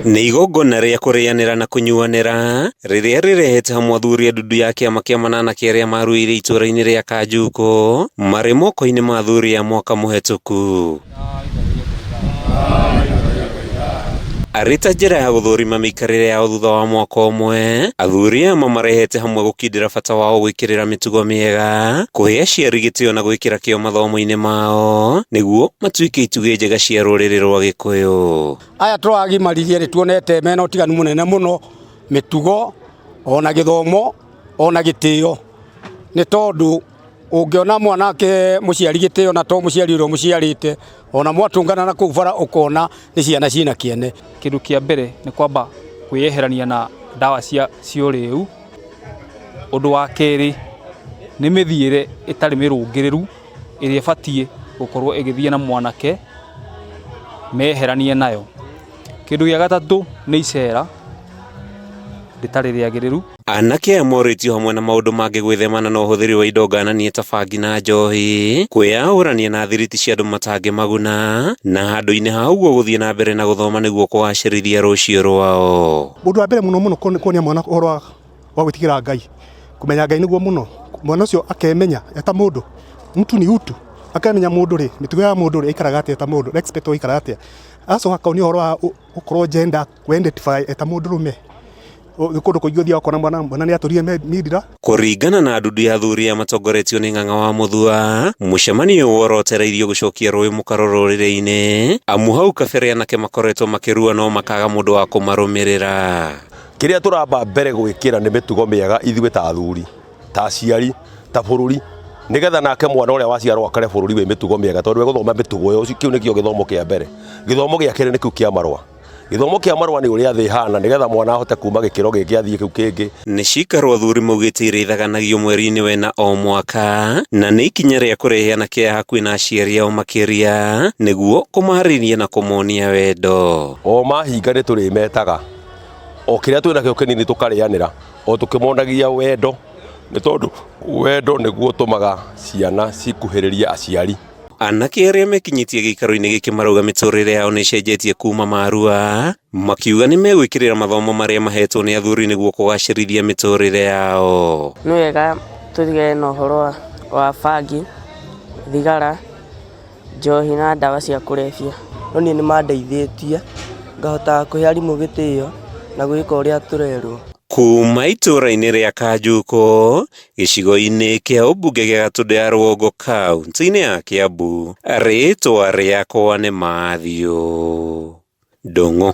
nĩ igongona rĩa kũrĩanĩra na kũnyuanĩra rĩrĩa rĩrehete hamwe athuri a ndundu ya kĩama kĩa mananake arĩa maruire itũũra-inĩ rĩa Kanjuko marĩ moko-inĩ ma athuri ya mwaka mũhetũku. Arĩ ta njĩra ya gũthũrima mĩikarĩre yao thutha wa mwaka ũmwe, athuri aya marehete hamwe gũkindĩra bata wao gwĩkĩrĩra mĩtugo mĩega, kũhe aciari gĩtĩo na gwĩkĩra kĩo mathomo-inĩ mao nĩguo matuĩke itugĩ njega cia rũrĩrĩ rwa Gĩkũyũ. Aya tũragimaririe nĩ tuonete mena ũtiganu mũnene mũno, mĩtugo ona gĩthomo ona gĩtĩo, nĩ tondũ ũngĩona mwanake mũciari gĩtĩo na to mũciari ũrĩa mũciarĩte, ona mwatũngana na kũu bara ũkona nĩ ciana ciĩna kĩene. Kĩndũ kĩa mbere nĩ kwamba kwĩyeherania na ndawa cia ũrĩu. Ũndũ wa kerĩ nĩ mĩthiĩre ĩtarĩ mĩrũngĩrĩru ĩrĩa ĩbatiĩ gũkorwo ĩgĩthiĩ na mwanake, meheranie nayo. Kĩndũ gĩa gatatũ nĩ icera rĩtarĩ rĩagĩrĩru. Anake aya morĩtio hamwe na maũndũ mangĩ gwĩthemana na ũhũthĩri wa indo ngananie ta bangi na njohi, kwĩyahũrania na thiriti cia andũ matangĩmaguna, na handũ-inĩ ha ũguo gũthiĩ na mbere na gũthoma nĩguo kũgacĩrithia rũciũ rwao. Ũndũ wa mbere mũno kuonia mwana ũhoro wa gwĩtigĩra Ngai, kũmenya Ngai nĩguo mũno. Mwana ũcio akemenya eta mũndũ, mtu ni utu, akamenya mũndũ rĩ, mĩtugo ya mũndũ rĩ aikaraga atĩa eta mũndũ, respect aikaraga atĩa. Acoka akaonia ũhoro wa gũkorwo gender, identify eta mũndũ rũme. Gĩkũndũ kũingĩ ũthiaga ũkona mwana nĩ atũrire mindira. Kũringana na ndundu ya athuri ya matongoretio nĩ Ng'ang'a wa Mũthua, mũcemanio worotereirio gũcokia rũĩ mũkaro rũrĩrĩ-inĩ, amu hau kabere anake makoretwo makĩrua no makaga mũndũ wa kũmarũmĩrĩra. Kĩrĩa tũramba mbere gwĩkĩra nĩ mĩtugo mĩega ithuĩ ta athuri, ta aciari, ta bũrũri, nĩgetha nake mwana ũrĩa waciarwo akare bũrũri wĩ mĩtugo mĩega, tondũ gũthoma mĩtugo ĩyo kĩu nĩkĩo gĩthomo kĩa mbere. Gĩthomo gĩa kerĩ nĩ kĩu kĩa marũa. Gĩthomo kĩa marũa nĩ ũrĩa thĩ hana, nĩgetha mwana ahote kuma gĩkĩro gĩkĩ athiĩ kĩu kĩngĩ. Nĩ cikaro athuri maugĩte irĩithaganagio mweri-inĩ wena o mwaka, na nĩ ikinya rĩa kũrehe anake aya hakuhĩ na aciari ao makĩria nĩguo kũmaharĩria na kũmonia wendo. O mahinga nĩ tũrĩmetaga, o kĩrĩa twĩnakĩo kĩnini tũkarĩanĩra, o tũkĩmonagia wendo, nĩ tondũ wendo nĩguo ũtũmaga ciana cikuhĩrĩria aciari. Anake arĩa mekinyĩtie gĩikaro-inĩ gĩkĩ marauga mĩtũrĩre yao nĩ ĩcenjetie kuma marua, makiuga nĩ megwĩkĩrĩra mathomo marĩa mahetwo nĩ athuri nĩguo kũgacĩrithia mĩtũrĩre yao. Nĩ wega tũtigane na ũhoro wa bangi, thigara, njohi na ndawa cia kũrebia. No niĩ nĩ mandeithĩtie ngahota kũhe arimũ gĩtĩo na gwĩka ũrĩa tũrerwo. Kuma itũũra-inĩ rĩa Kanjuko, gĩcigo-inĩ kĩa ũmbunge gĩa Gatũndũ ya rũgongo kaunti-inĩ ya Kiambu, rĩĩtwa rĩakwa nĩ Mathew Ndung'u.